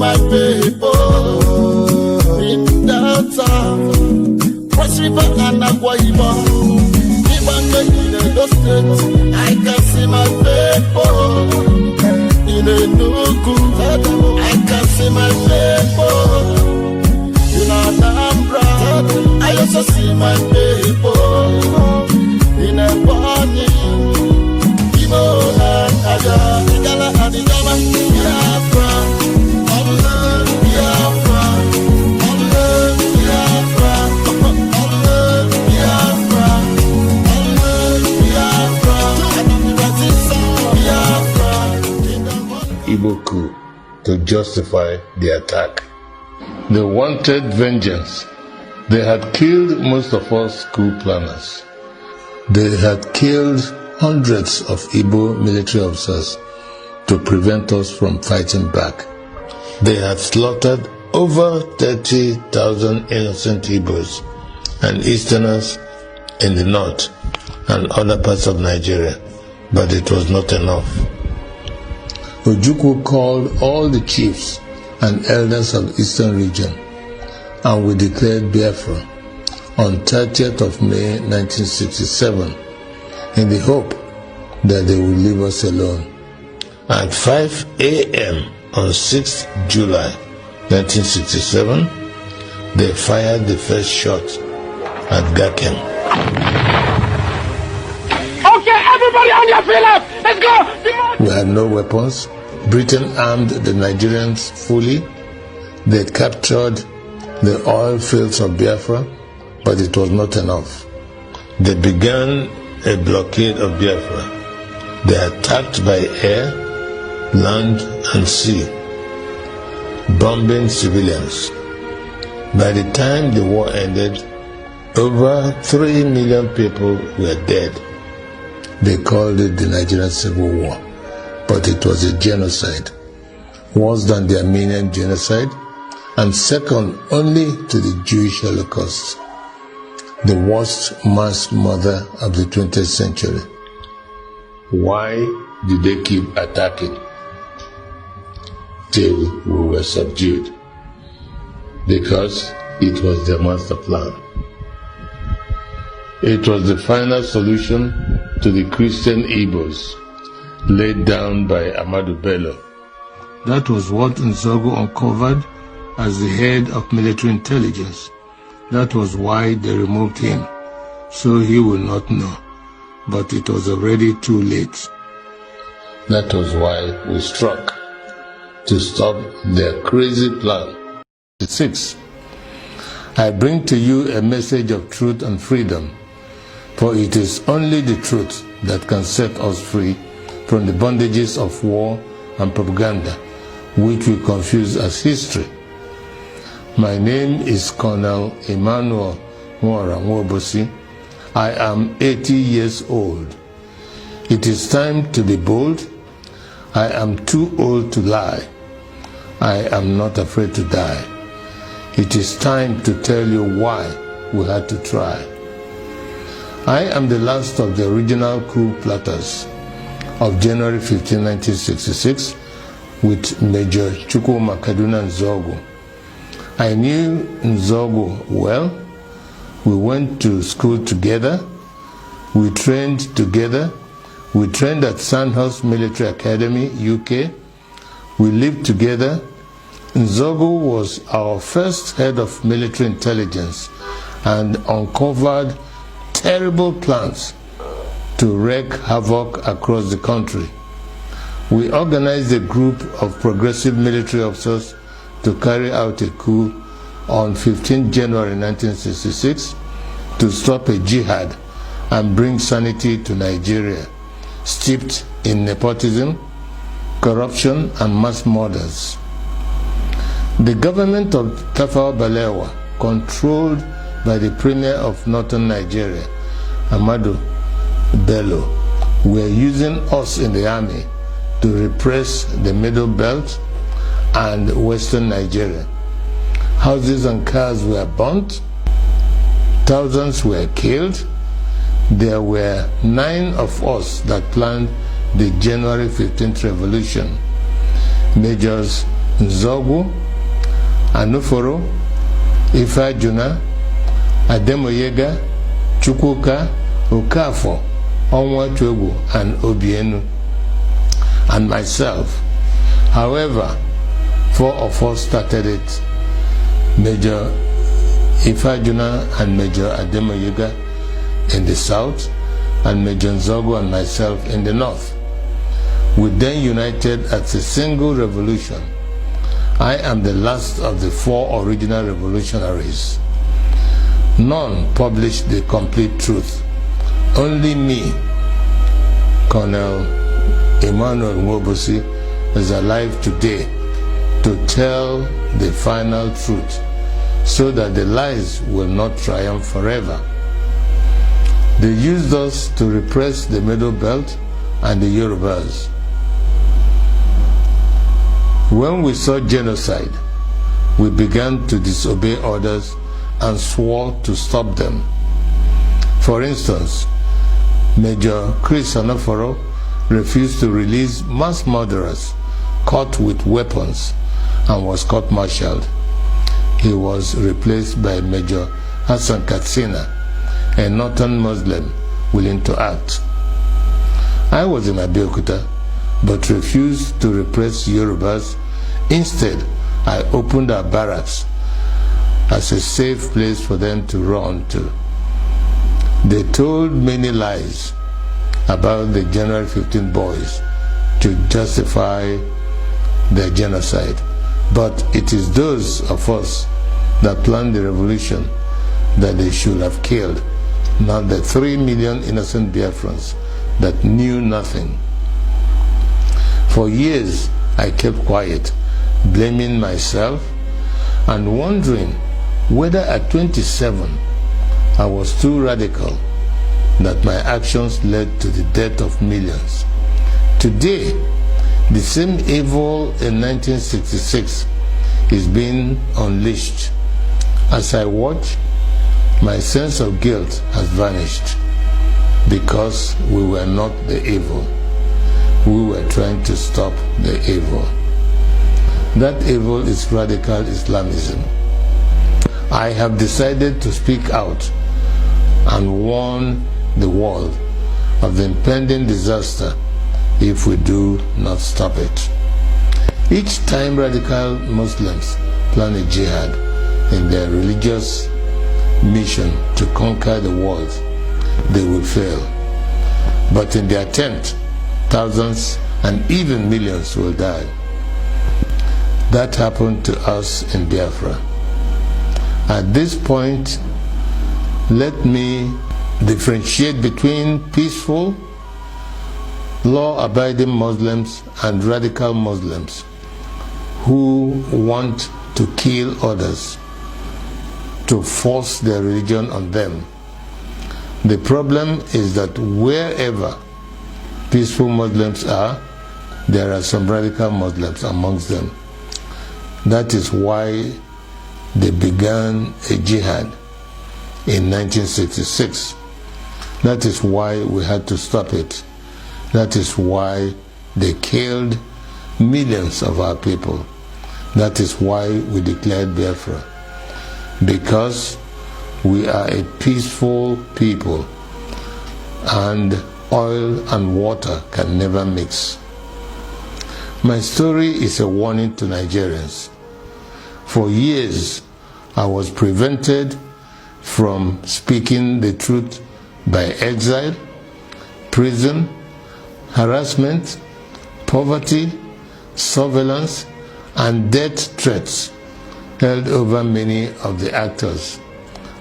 my people in Delta, Cross River and Akwa Ibom, even in the state, I can see my people in Enugu, I can see my people in Anambra, I also see my people in Ebonyi, Igbo and Aga, Igala and Igama, Biafra, Biafra, Biafra, Biafra, Igbo coup to justify the attack. They wanted vengeance. They had killed most of us coup planners. They had killed hundreds of Igbo military officers to prevent us from fighting back. They had slaughtered over 30,000 innocent Igbos and Easterners in the north and other parts of Nigeria, but it was not enough. Ojukwu called all the chiefs and elders of the Eastern region, and we declared Biafra on 30th of May 1967 in the hope that they would leave us alone. At 5 a.m. on 6th July 1967, they fired the first shot at Gakem. Okay, everybody on your feet left! Let's go! We had no weapons. Britain armed the Nigerians fully. They captured the oil fields of Biafra, but it was not enough. They began a blockade of Biafra. They attacked by air, land, and sea, bombing civilians. By the time the war ended, over 3 million people were dead. They called it the Nigerian Civil War, but it was a genocide, worse than the Armenian genocide, and second only to the Jewish Holocaust, the worst mass murder of the 20th century. Why did they keep attacking till we were subdued? Because it was their master plan. It was the final solution to the Christian Igbos laid down by Ahmadu Bello. That was what Nzogu uncovered as the head of military intelligence. That was why they removed him, so he would not know. But it was already too late. That was why we struck to stop their crazy plan. 6. I bring to you a message of truth and freedom, for it is only the truth that can set us free from the bondages of war and propaganda, which we confuse as history. My name is Col.Emmanuel Nwora Nwobosi. I am 80 years old. It is time to be bold. I am too old to lie. I am not afraid to die. It is time to tell you why we had to try. I am the last of the original coup plotters of January 15, 1966, with Major Chukwuma Nzogu. I knew Nzogu well. We went to school together. We trained together. We trained at Sandhurst Military Academy, UK. We lived together. Nzogu was our first head of military intelligence and uncovered terrible plans to wreak havoc across the country. We organized a group of progressive military officers to carry out a coup on 15 January 1966 to stop a jihad and bring sanity to Nigeria, steeped in nepotism, corruption, and mass murders. The government of Tafawa Balewa, controlled by the premier of northern Nigeria, Ahmadu Bello, were using us in the army to repress the Middle Belt and Western Nigeria. Houses and cars were burnt. Thousands were killed. There were 9 of us that planned the January 15th revolution. Majors Nzogu, Anuforo, Ifeajuna, Ademoyega, Chukwuka, Okafo, Onwatuegwu, and Obienu, and myself. However, 4 of us started it: Major Ifeajuna and Major Ademoyega in the south, and Major Nzogu and myself in the north. We then united as a single revolution. I am the last of the 4 original revolutionaries. None published the complete truth. Only me, Col.Emmanuel Nworobosi, is alive today to tell the final truth, so that the lies will not triumph forever. They used us to repress the Middle Belt and the Yorubas. When we saw genocide, we began to disobey orders and swore to stop them. For instance, Major Chris Anuforo refused to release mass murderers caught with weapons and was court-martialed. He was replaced by Major Hassan Katsina, a northern Muslim willing to act. I was in Abeokuta, but refused to repress Yorubas. Instead, I opened our barracks as a safe place for them to run to. They told many lies about the January 15 boys to justify their genocide. But it is those of us that planned the revolution that they should have killed, not the 3 million innocent Biafrans that knew nothing. For years, I kept quiet, blaming myself and wondering whether at 27 I was too radical, that my actions led to the death of millions. Today, the same evil in 1966 is being unleashed. As I watch, my sense of guilt has vanished, because we were not the evil. We were trying to stop the evil. That evil is radical Islamism. I have decided to speak out and warn the world of the impending disaster if we do not stop it. Each time radical Muslims plan a jihad in their religious mission to conquer the world, they will fail. But in the attempt, thousands and even millions will die. That happened to us in Biafra. At this point, let me differentiate between peaceful, law-abiding Muslims and radical Muslims who want to kill others, to force their religion on them. The problem is that wherever peaceful Muslims are, there are some radical Muslims amongst them. That is why they began a jihad in 1966. That is why we had to stop it. That is why they killed millions of our people. That is why we declared Biafra. Because we are a peaceful people, and oil and water can never mix. My story is a warning to Nigerians. For years, I was prevented from speaking the truth by exile, prison, harassment, poverty, surveillance, and death threats held over many of the actors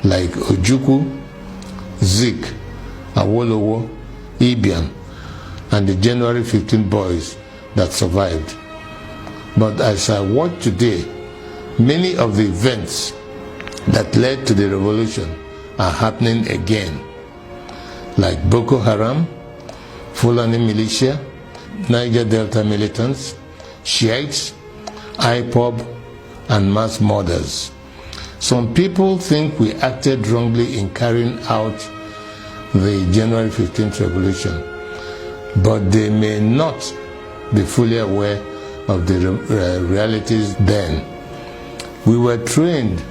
like Ojukwu, Zik, Awolowo, Ibiam, and the January 15 boys that survived. But as I watch today, many of the events that led to the revolution are happening again, like Boko Haram, Fulani militia, Niger Delta militants, Shiites, IPOB, and mass murders. Some people think we acted wrongly in carrying out the January 15th revolution, but they may not be fully aware of the realities then. We were trained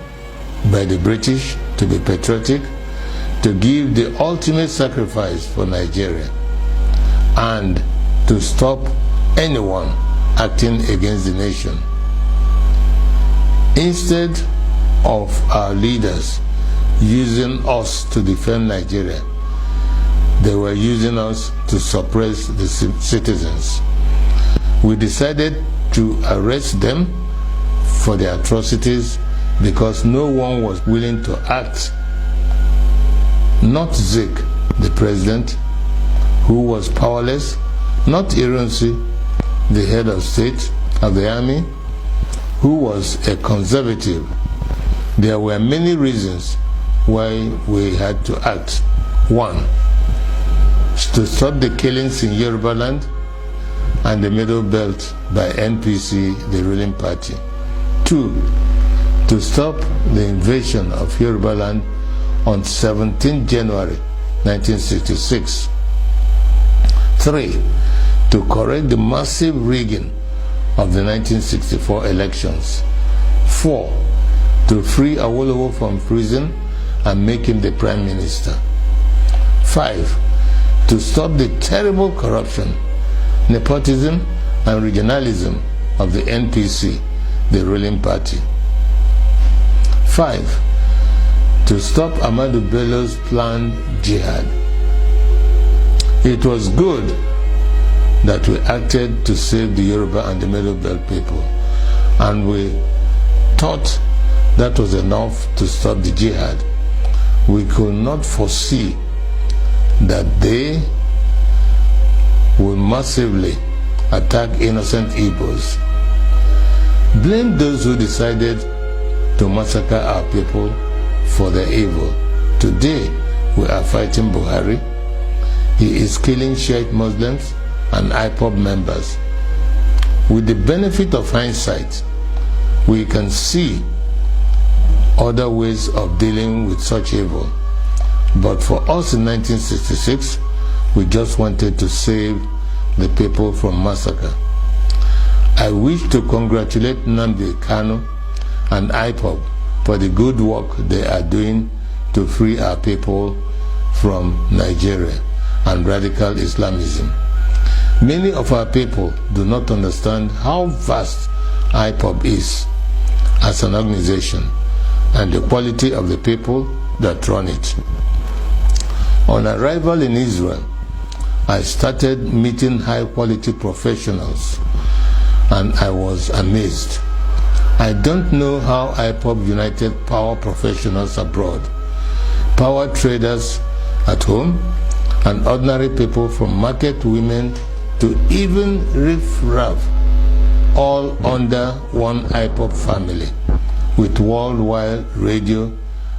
by the British to be patriotic, to give the ultimate sacrifice for Nigeria, and to stop anyone acting against the nation. Instead of our leaders using us to defend Nigeria, they were using us to suppress the citizens. We decided to arrest them for their atrocities because no one was willing to act. Not Zik, the president, who was powerless, not Ironsi, the head of state of the army, who was a conservative. There were many reasons why we had to act. 1, to stop the killings in Yoruba land and the Middle Belt by NPC, the ruling party. 2, to stop the invasion of Yoruba land on 17 January 1966. 3, to correct the massive rigging of the 1964 elections. 4, to free Awolowo from prison and make him the Prime Minister. 5, to stop the terrible corruption, nepotism and regionalism of the NPC, the ruling party. 5, to stop Ahmadu Bello's planned jihad. It was good that we acted to save the Yoruba and the Middle Belt people, and we thought that was enough to stop the jihad. We could not foresee that they will massively attack innocent Igbos. Blame those who decided to massacre our people for their evil. Today, we are fighting Buhari. He is killing Shiite Muslims and IPOB members. With the benefit of hindsight, we can see other ways of dealing with such evil. But for us in 1966, we just wanted to save the people from massacre. I wish to congratulate Nnamdi Kanu and IPOB for the good work they are doing to free our people from Nigeria and radical Islamism. Many of our people do not understand how vast IPOB is as an organization and the quality of the people that run it. On arrival in Israel, I started meeting high-quality professionals, and I was amazed. I don't know how IPOB united power professionals abroad, power traders at home, and ordinary people from market women to even riff-raff, all under one IPOB family, with worldwide radio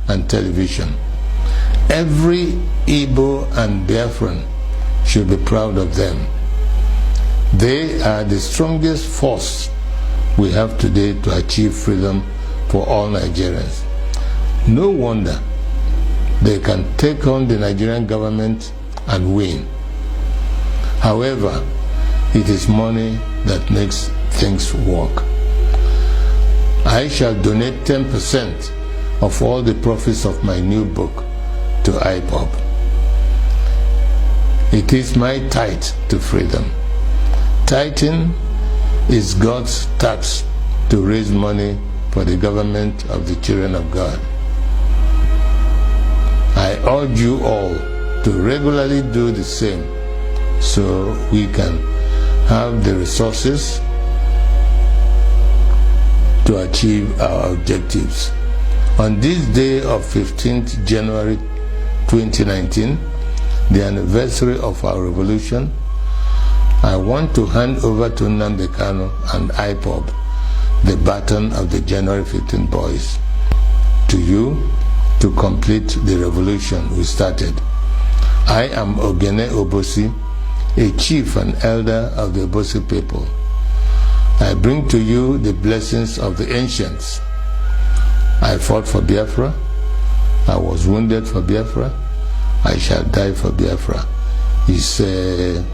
and television. Every Igbo and Biafran should be proud of them. They are the strongest force we have today to achieve freedom for all Nigerians. No wonder they can take on the Nigerian government and win. However, it is money that makes things work. I shall donate 10% of all the profits of my new book to IPOB. It is my tithe to freedom. Tithing is God's tax to raise money for the government of the children of God. I urge you all to regularly do the same so we can have the resources to achieve our objectives. On this day of 15th January 2019, the anniversary of our revolution, I want to hand over to Nnamdi Kanu and IPOB the baton of the January 15 boys, to you to complete the revolution we started. I am Col.Nwaobisi, a chief and elder of the Obosi people. I bring to you the blessings of the ancients. I fought for Biafra. I was wounded for Biafra. I shall die for Biafra. He said,